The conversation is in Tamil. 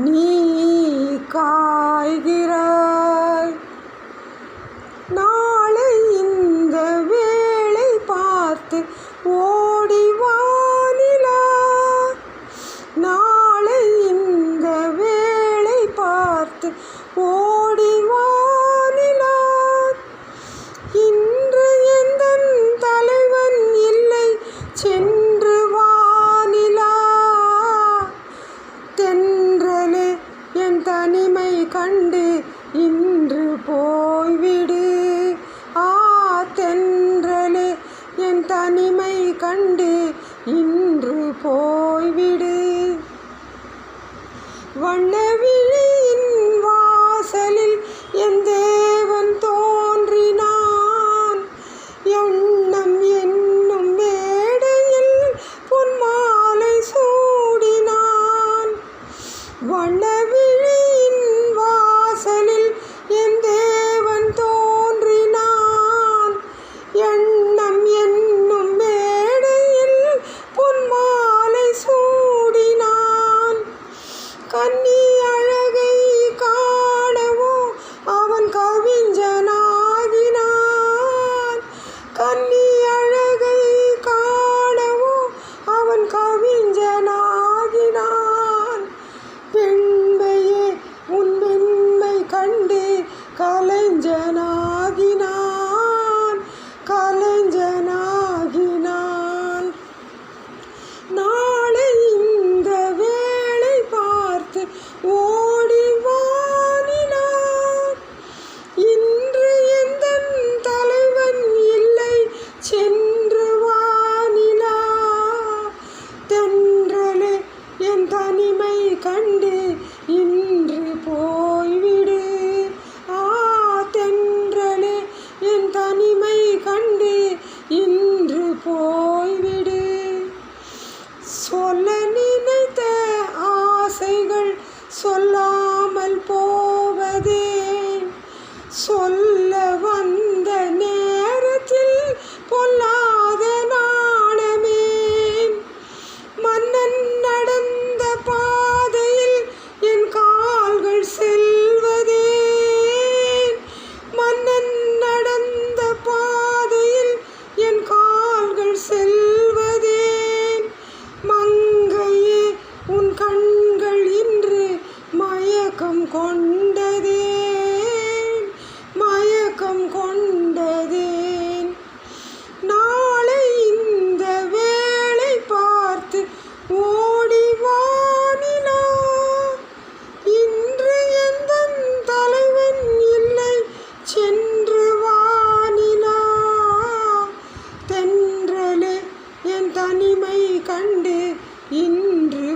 நீ காய்கிறாய். நாளை இந்த வேளை பார்த்து ஓடி வா நிலா. நாளை இந்த வேளை பார்த்து ஓடி வா நிலா. இன்று எந்தன் தலைவன் இல்லை சென்று வா நிலா. தென்றலே என் தனிமை கண்டு இன்று போய்விடு. தென்றலே என் தனிமை கண்டு இன்று போய்விடு. வண்ணவிழியின் வாசலில் என் தேவன் தோன்றினான். எண்ணம் என்னும் மேடையில் பொன்மாலை சூடினான். வண்ணவிழியின் வாசலில் என் தேவன் தோன்றினான். எண்ணம் என்னும் மேடையில் பொன்மாலை சூடினான். கன்னி அழகை காணவோ அவன் கவிஞனாகினான். கன்னி அழகை காணவோ அவன் கவிஞனாகினான். பெண்மையே உன் மென்மை கண்டு கலைஞனாகினான். கலைஞனாகினான். நாளை இந்த வேளை பார்த்து ஓடி வா நிலா. இன்று எந்தன் தலைவன் இல்லை சென்று வா நிலா. தென்றலே என் தனிமை கண்டு இன்று போய்விடு. தென்றலே என் தனிமை கண்டு இன்று போய்விடு. சொல்ல நினைத்த ஆசைகள் சொல்லாமல் போவதே. சொல்ல வந்த நேரத்தில் பொல்லாத நாணமே. மன்னன் நடந்த பாதையில் என் கால்கள் செல்வதே. மன்னன் நடந்த பாதையில் என் கால்கள் செல்வதே. மங்கையே உன் கண்கள் இன்று மயக்கம் கொண்டதே. மயக்கம் கொண்டதேன். நாளை இந்த வேளை பார்த்து ஓடி வா நிலா. இன்று எந்தன் தலைவன் இல்லை சென்று வா நிலா. தென்றலே என் தனிமை கண்டு இன்று